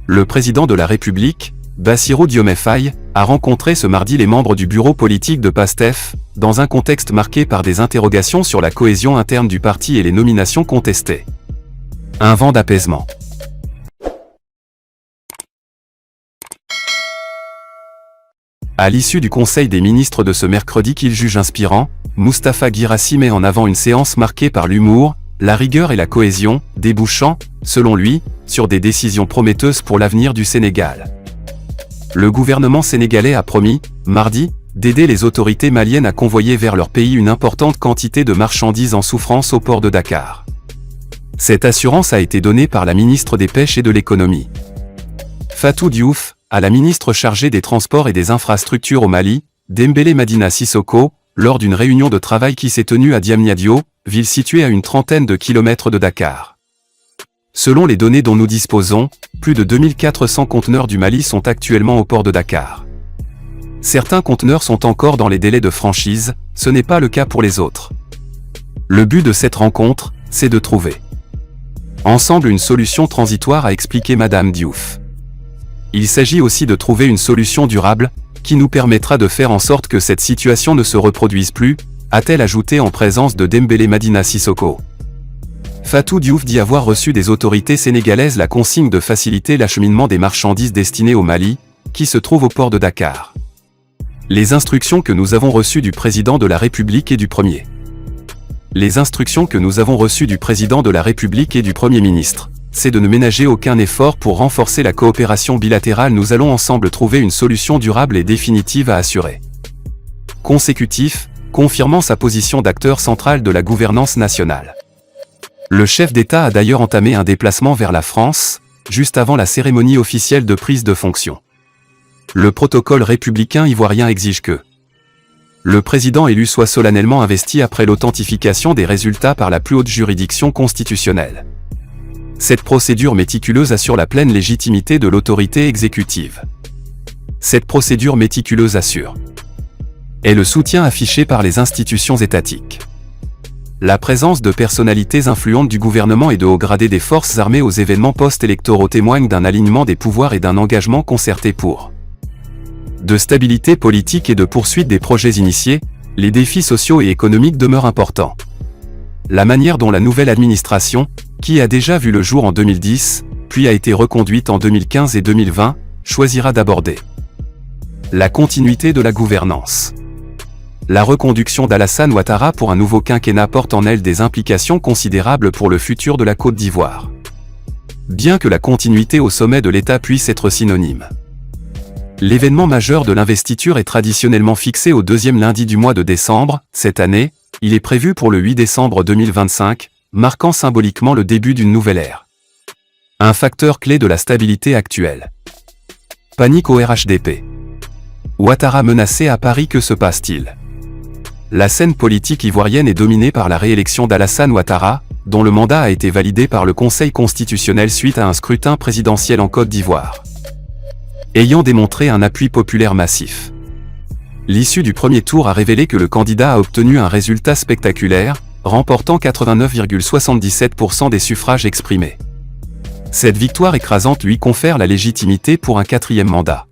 Le président de la République, Bassirou Diomaye Faye, a rencontré ce mardi les membres du bureau politique de PASTEF, dans un contexte marqué par des interrogations sur la cohésion interne du parti et les nominations contestées. Un vent d'apaisement. À l'issue du Conseil des ministres de ce mercredi qu'il juge inspirant, Moustapha Guirassy met en avant une séance marquée par l'humour, la rigueur et la cohésion, débouchant, selon lui, sur des décisions prometteuses pour l'avenir du Sénégal. Le gouvernement sénégalais a promis, mardi, d'aider les autorités maliennes à convoyer vers leur pays une importante quantité de marchandises en souffrance au port de Dakar. Cette assurance a été donnée par la ministre des Pêches et de l'Économie. Fatou Diouf, à la ministre chargée des Transports et des Infrastructures au Mali, Dembélé Madina Sissoko, lors d'une réunion de travail qui s'est tenue à Diamniadio, ville située à une trentaine de kilomètres de Dakar. Selon les données dont nous disposons, plus de 2400 conteneurs du Mali sont actuellement au port de Dakar. Certains conteneurs sont encore dans les délais de franchise, ce n'est pas le cas pour les autres. Le but de cette rencontre, c'est de trouver ensemble une solution transitoire, a expliqué Madame Diouf. Il s'agit aussi de trouver une solution durable, qui nous permettra de faire en sorte que cette situation ne se reproduise plus, a-t-elle ajouté en présence de Dembélé Madina Sissoko. Fatou Diouf dit avoir reçu des autorités sénégalaises la consigne de faciliter l'acheminement des marchandises destinées au Mali, qui se trouve au port de Dakar. Les instructions que nous avons reçues du président de la République et du Premier. Les instructions que nous avons reçues du président de la République et du Premier ministre, c'est de ne ménager aucun effort pour renforcer la coopération bilatérale. Nous allons ensemble trouver une solution durable et définitive, a assuré. Consécutif, confirmant sa position d'acteur central de la gouvernance nationale. Le chef d'État a d'ailleurs entamé un déplacement vers la France, juste avant la cérémonie officielle de prise de fonction. Le protocole républicain ivoirien exige que le président élu soit solennellement investi après l'authentification des résultats par la plus haute juridiction constitutionnelle. Cette procédure méticuleuse assure la pleine légitimité de l'autorité exécutive. Cette procédure méticuleuse assure est le soutien affiché par les institutions étatiques. La présence de personnalités influentes du gouvernement et de hauts gradés des forces armées aux événements post-électoraux témoigne d'un alignement des pouvoirs et d'un engagement concerté pour de stabilité politique et de poursuite des projets initiés. Les défis sociaux et économiques demeurent importants. La manière dont la nouvelle administration, qui a déjà vu le jour en 2010, puis a été reconduite en 2015 et 2020, choisira d'aborder la continuité de la gouvernance. La reconduction d'Alassane Ouattara pour un nouveau quinquennat porte en elle des implications considérables pour le futur de la Côte d'Ivoire. Bien que la continuité au sommet de l'État puisse être synonyme. L'événement majeur de l'investiture est traditionnellement fixé au deuxième lundi du mois de décembre. Cette année, il est prévu pour le 8 décembre 2025, marquant symboliquement le début d'une nouvelle ère. Un facteur clé de la stabilité actuelle. Panique au RHDP. Ouattara menacé à Paris, que se passe-t-il? La scène politique ivoirienne est dominée par la réélection d'Alassane Ouattara, dont le mandat a été validé par le Conseil constitutionnel suite à un scrutin présidentiel en Côte d'Ivoire, ayant démontré un appui populaire massif. L'issue du premier tour a révélé que le candidat a obtenu un résultat spectaculaire, remportant 89,77% des suffrages exprimés. Cette victoire écrasante lui confère la légitimité pour un quatrième mandat.